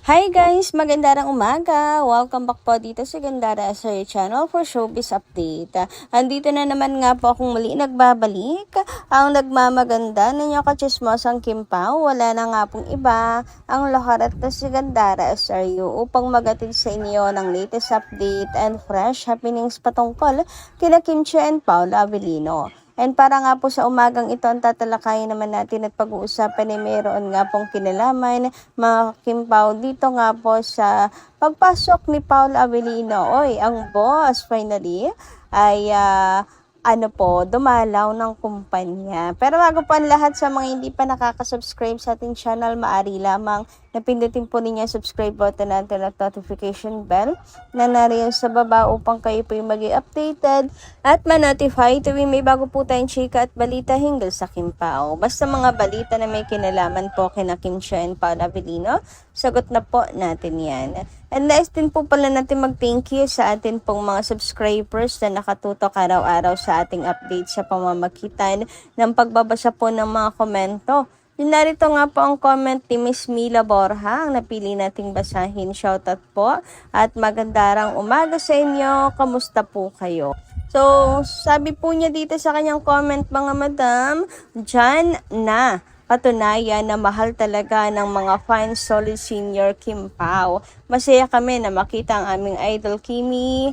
Hi guys! Magandang umaga! Welcome back po dito sa Gandara Asari Channel for Showbiz Update. Andito na naman nga po akong muli nagbabalik. Ang nagmamaganda ninyo kachismosang Kim Pao, wala na nga pong iba ang laharat na si Gandara Asari upang magatid sa inyo ng latest update and fresh happenings patungkol kina Kim Chiu and Paolo Avellino. And para nga po sa umagang ito, ang tatalakayin naman natin at pag-uusapan ay mayroon nga pong kinalaman mga Kim Pao dito nga po sa pagpasok ni Paolo Avellino. Oy, ang boss finally ay dumalaw ng kumpanya. Pero bago po ang lahat, sa mga hindi pa nakaka-subscribe sa ating channel, maaari lamang napindutin po ninyo ang subscribe button natin at notification bell na nariyan sa baba upang kayo po yung maging updated at ma-notify tuwing may bago po tayong chika at balita hinggil sa Kim Pao. Basta mga balita na may kinalaman po kina Kim Chiu and Paolo Avellino, sagot na po natin yan. And next din po pala natin mag-thank you sa atin pong mga subscribers na nakatutok araw-araw sa ating update sa pamamagitan ng pagbabasa po ng mga komento. Narito nga po ang comment ni Miss Mila Borja, ang napili nating basahin. Shoutout po at magandang umaga sa inyo. Kamusta po kayo? So, sabi po niya dito sa kanyang comment, mga madam, dyan na patunayan na mahal talaga ng mga fans solid senior Kim Pao. Masaya kami na makita ang aming idol Kimi.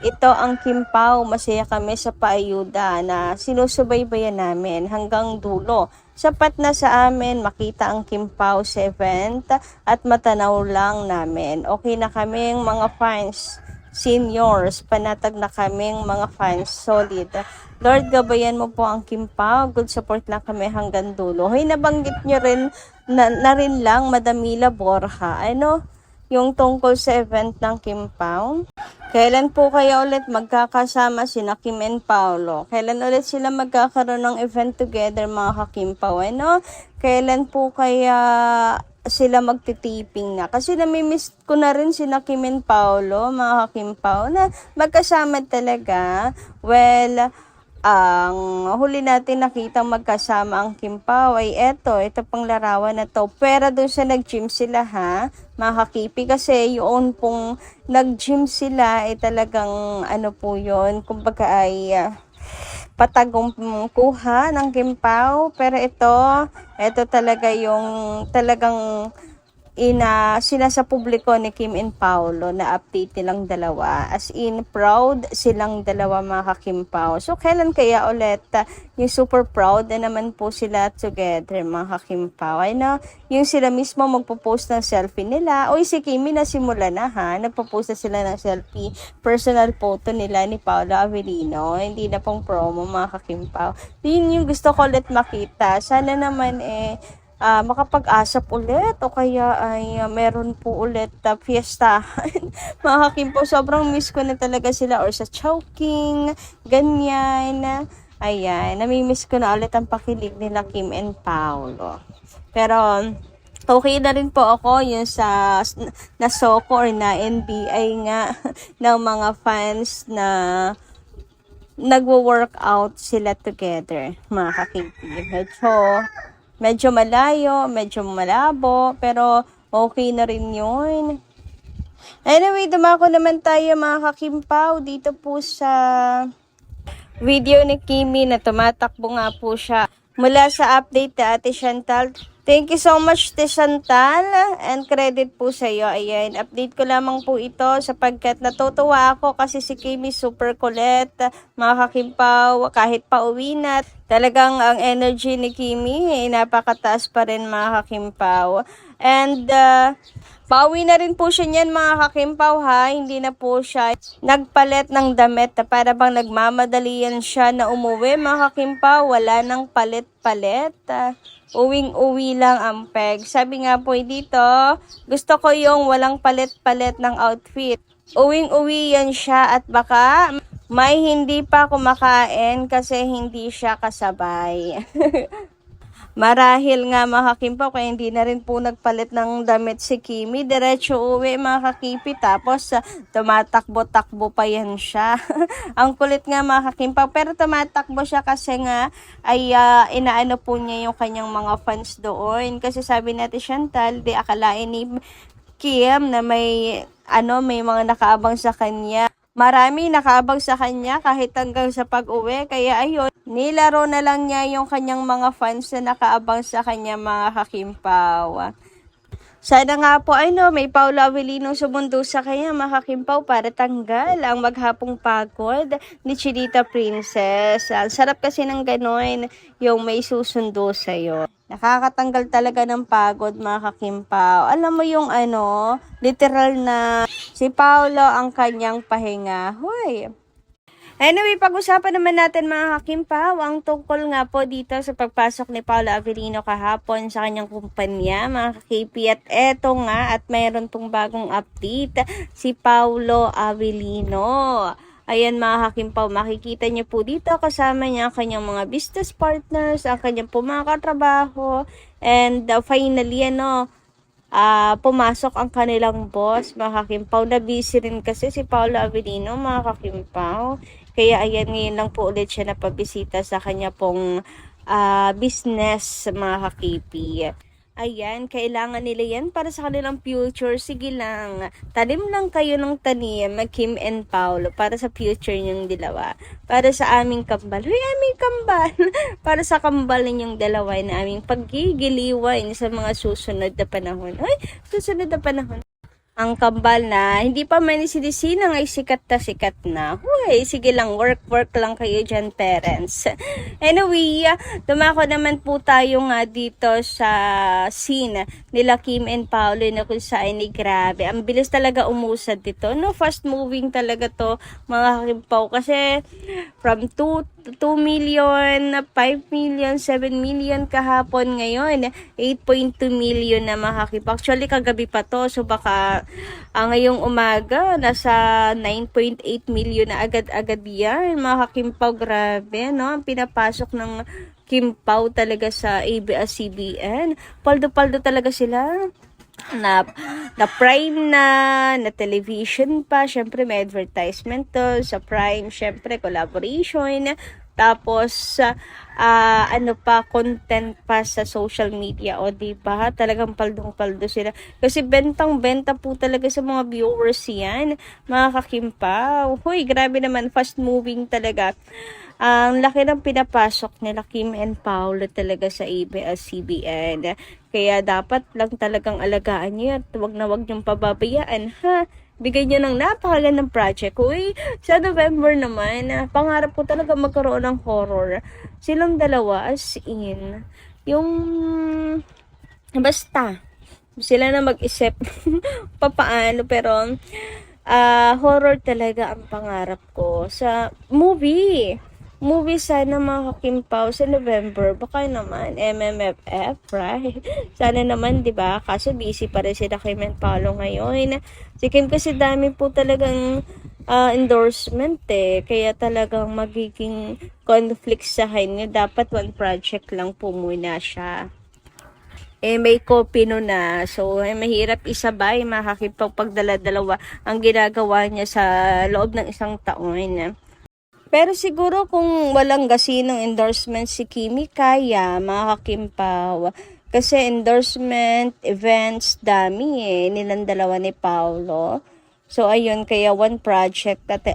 Ito ang Kim Pao, masaya kami sa paayuda na sinusubaybayan namin hanggang dulo. Sapat na sa amin makita ang Kim Pao sa event at matanaw lang namin. Okay na kaming mga fans, seniors, panatag na kaming mga fans, solid. Lord, gabayan mo po ang Kim Pao, good support lang kami hanggang dulo. Hoy, nabanggit nyo rin na rin lang, Madam Mila Borja, yung tungkol sa event ng Kim Pao. Kailan po kaya ulit magkakasama sina Kim and Paolo? Kailan ulit sila magkakaroon ng event together, mga ka-Kim Pao? Kailan po kaya sila magtitiping na? Kasi namimiss ko na rin sina Kim and Paolo, mga ka-Kim Pao, na magkasama talaga. Well, ang huli natin nakitang magkasama ang Kim Pao ay ito pang larawan na to. Pero doon sa nag-gym sila mga kakipi, kasi yung pong nag-gym sila ay talagang po yun, kumbaga ay patagong kuha ng Kim Pao. Pero ito talaga yung talagang sinasa publiko ni Kim and Paolo na update nilang dalawa. As in, proud silang dalawa, mga ka-Kim Pao. So, kailan kaya ulit yung super proud na naman po sila together, mga ka-Kim Pao? Yung sila mismo magpo-post ng selfie nila. Oy, si Kimi na simula na nagpo-post na sila ng selfie. Personal photo nila ni Paolo Avellino. Hindi na pong promo, mga ka-Kim Pao. Yun yung gusto ko ulit makita. Sana naman makapag-asap ulit o kaya ay meron po ulit fiesta. Mga ka-Kim Pao, sobrang miss ko na talaga sila, or sa Chowking, ganyan. Ayan, namimiss ko na ulit ang pakilig nila Kim and Paolo. Pero okay na rin po ako yung sa soccer or na NBA nga ng mga fans na nagwo-workout sila together, mga ka-Kim Pao. Medyo malayo, medyo malabo, pero okay na rin yun. Anyway, dumako naman tayo, mga ka-Kim Pao, dito po sa video ni Kimi na tumatakbo nga po siya mula sa update na Ate Chantal. Thank you so much, Ate Chantal, and credit po sa iyo. Ayan, update ko lamang po ito sapagkat natutuwa ako kasi si Kimi super kulit, mga ka-Kim Pao, kahit pa uwi na. Talagang ang energy ni Kimi ay napakataas pa rin, mga ka-Kim Pao. And pauwi na rin po siya niyan, mga ka-Kim Pao, hindi na po siya nagpalit ng damit na para bang nagmamadali yan siya na umuwi, mga ka-Kim Pao. Wala nang palit-palit. Uwing-uwi lang ang peg. Sabi nga po dito, gusto ko yung walang palit-palit ng outfit. Uwing-uwi yan siya at baka may hindi pa kumakain kasi hindi siya kasabay. Marahil nga, mga ka-Kim Pao, kaya hindi na rin po nagpalit ng damit si Kimi. Diretso uwi, mga kakipi, tapos tumatakbo-takbo pa yan siya. Ang kulit nga, mga ka-Kim Pao, pero tumatakbo siya kasi nga ay inaano po niya yung kanyang mga fans doon. Kasi sabi natin, Chantal, di akalain ni Kim na may mga nakaabang sa kanya. Marami nakaabang sa kanya kahit hanggang sa pag-uwi. Kaya ayun, nilaro na lang niya yung kanyang mga fans na nakaabang sa kanya, mga kakimpaw. Sana nga po may Paolo Avellino sumundo sa kanya, mga kakimpaw, para tanggal ang maghapong pagod ni Chinita Princess. Ang sarap kasi ng gano'n, yung may susundo sa'yo. Nakakatanggal talaga ng pagod, mga kakimpaw. Alam mo yung literal na si Paolo ang kanyang pahinga. Hoy! Anyway, pag-usapan naman natin, mga kakimpaw, ang tungkol nga po dito sa pagpasok ni Paolo Avellino kahapon sa kanyang kumpanya, mga ka-KP. At eto nga, at mayroon pong bagong update, si Paolo Avellino. Ayan, mga kakimpaw, makikita niyo po dito kasama niya ang kanyang mga business partners, ang kanyang po mga katrabaho, and finally, pumasok ang kanilang boss, mga kakimpaw. Na busy rin kasi si Paolo Avellino, mga kakimpaw. Kaya ayan, ngayon lang po ulit siya napabisita sa kanya pong business, mga ka-KP. Ayan, kailangan nila yan para sa kanilang future. Sige lang, tanim lang kayo ng tanim, Kim and Paolo, para sa future niyong dalawa. Para sa aming kambal. Hoy, aming kambal! Para sa kambal ninyong dalawa na aming paggigiliwan sa mga susunod na panahon. Hoy, susunod na panahon. Ang kambal na hindi pa man sinisilang ay sikat na. Huy, sige lang, work lang kayo dyan, parents. Anyway, dumako naman po tayo nga dito sa scene nila Kim and Paolo na kung saan grabe. Ang bilis talaga umusad dito. No, fast moving talaga to, mga kakimpaw. Kasi from 2 million, 5 million, 7 million kahapon, ngayon 8.2 million na, mga kakimpaw. Actually, kagabi pa to. So, baka ngayong umaga, nasa 9.8 million na agad-agad yan, mga kakimpaw. Grabe, no? Ang pinapasok ng Kimpaw talaga sa ABS-CBN. Paldo-paldo talaga sila. Na Prime na television pa. Syempre, may advertisement to sa Prime. Syempre, collaboration. Tapos, content pa sa social media. O, diba? Talagang paldong-paldo sila. Kasi bentang-benta po talaga sa mga viewers yan, mga kakimpaw. Hoy, grabe naman. Fast-moving talaga. Ang laki ng pinapasok nila Kim and Paolo talaga sa ABS-CBN. Kaya dapat lang talagang alagaan nyo at wag na wag niyong pababayaan, ha? Bigay niyo ng napakagandang project. Uy, sa November naman, pangarap ko talaga magkaroon ng horror. Silang dalawa, as in, yung, basta, sila na mag-isip papaano, pero, horror talaga ang pangarap ko sa movie sana, mga kakimpaw, sa November. Baka naman MMFF, right? Sana naman, 'di ba? Kaso busy pa rin sila Kim and Paolo ngayon. Si Kim kasi dami po talagang endorsement kaya talagang magiging conflict sa kanya. Dapat one project lang po muna siya. May copy no na. So, mahirap isabay, mga kakimpaw, pag dala-dalawa ang ginagawa niya sa loob ng isang taon. Pero siguro kung walang gasinong endorsement si Kimi, kaya, mga kakimpaw. Kasi endorsement, events, dami nilang dalawa ni Paolo. So, ayun, kaya one project at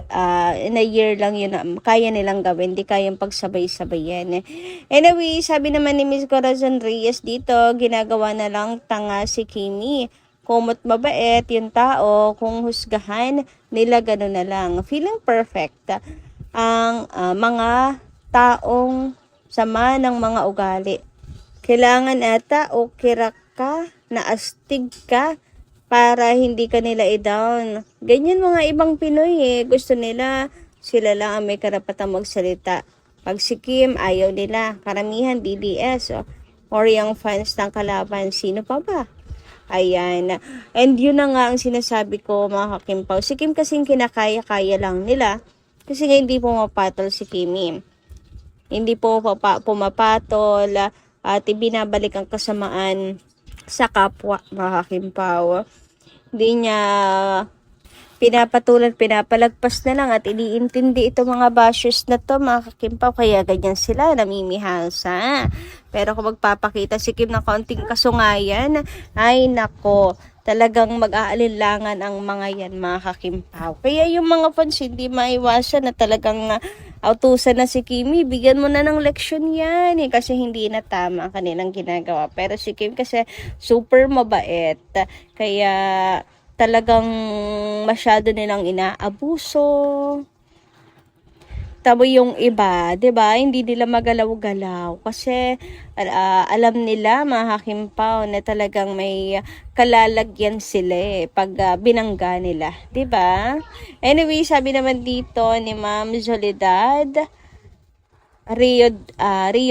in a year lang yun kaya nilang gawin. Di kayang pagsabay-sabayan. Anyway, sabi naman ni Miss Corazon Reyes dito, ginagawa na lang tanga si Kimi. Kumot mabait yung tao, kung husgahan nila, gano'n na lang. Feeling perfect ang mga taong sama ng mga ugali. Kailangan ata o kirak ka, naastig ka, para hindi ka nila i-down. Ganyan mga ibang Pinoy Gusto nila, sila lang ang may karapatang magsalita. Pag si Kim, ayaw nila. Karamihan, DDS. Or yung fans ng kalaban. Sino pa ba? Ayan. And yun na nga ang sinasabi ko, mga kakimpaw. Si Kim kasing kinakaya-kaya lang nila. Kasi nga hindi pumapatol si Kimi. Hindi po pumapatol at ibinabalik ang kasamaan sa kapwa, mga kakimpaw. Hindi niya pinapatulan, pinapalagpas na lang at iniintindi ito mga bashers na to, mga kakimpaw. Kaya ganyan sila, namimihasa. Pero kung magpapakita si Kim ng kaunting kasungayan, ay nako, talagang mag-aalinlangan ang mga yan, mga kakimpaw. Kaya yung mga fans, hindi maiwasan na talagang autusan na si Kimi, bigyan mo na ng leksyon yan eh, kasi hindi na tama ang kanilang ginagawa. Pero si Kim kasi super mabait, kaya talagang masyado nilang inaabuso. Tamo yung iba, 'di ba? Hindi nila magalaw-galaw kasi alam nila, mga hakimpaw, na talagang may kalalagyan sila pag binangga nila, 'di ba? Anyway, sabi naman dito ni Ma'am Soledad Rio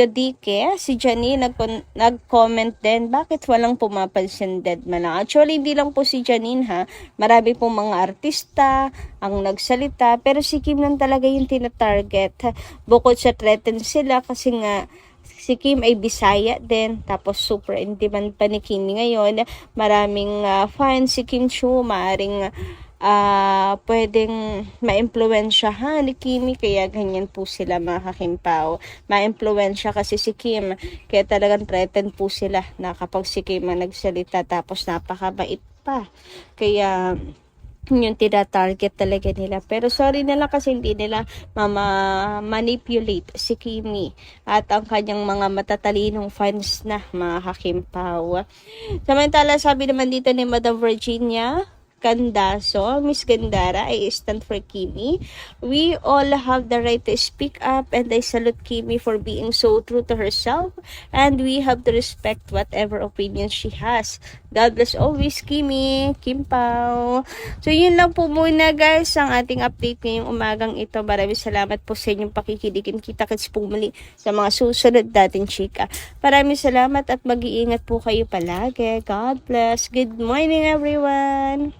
Dique, si Janine nag-comment din, bakit walang pumapansin, dead man lang. Actually, hindi lang po si Janine ha, marami pong mga artista ang nagsalita, pero si Kim lang talaga yung tina-target. Bukod sa threaten sila kasi nga si Kim ay Bisaya din, tapos super in demand pa ni Kim ngayon. Maraming fans si Kim Chiu, maaring pwedeng ma-impluwensyahan ni Kimi, kaya ganyan po sila, mga kakimpaw. Ma-impluwensya kasi si Kim, kaya talagang threaten po sila na kapag si Kim ang nagsalita, tapos napakabait pa. Kaya yung tina-target talaga nila. Pero sorry na lang kasi hindi nila manipulate si Kimi at ang kanyang mga matatalinong fans na, mga kakimpaw. Samantala, sabi naman dito ni Madam Virginia Candaso, Miss Gandara, I stand for Kimi. We all have the right to speak up, and I salute Kimi for being so true to herself, and we have to respect whatever opinion she has. God bless always, Kimi. Kim Pao. So yun lang po muna guys ang ating update ngayong umagang ito. Maraming salamat po sa inyong pakikiligin. Kita-kits po muli sa mga susunod nating chika. Maraming salamat at mag-iingat po kayo palagi. God bless. Good morning everyone.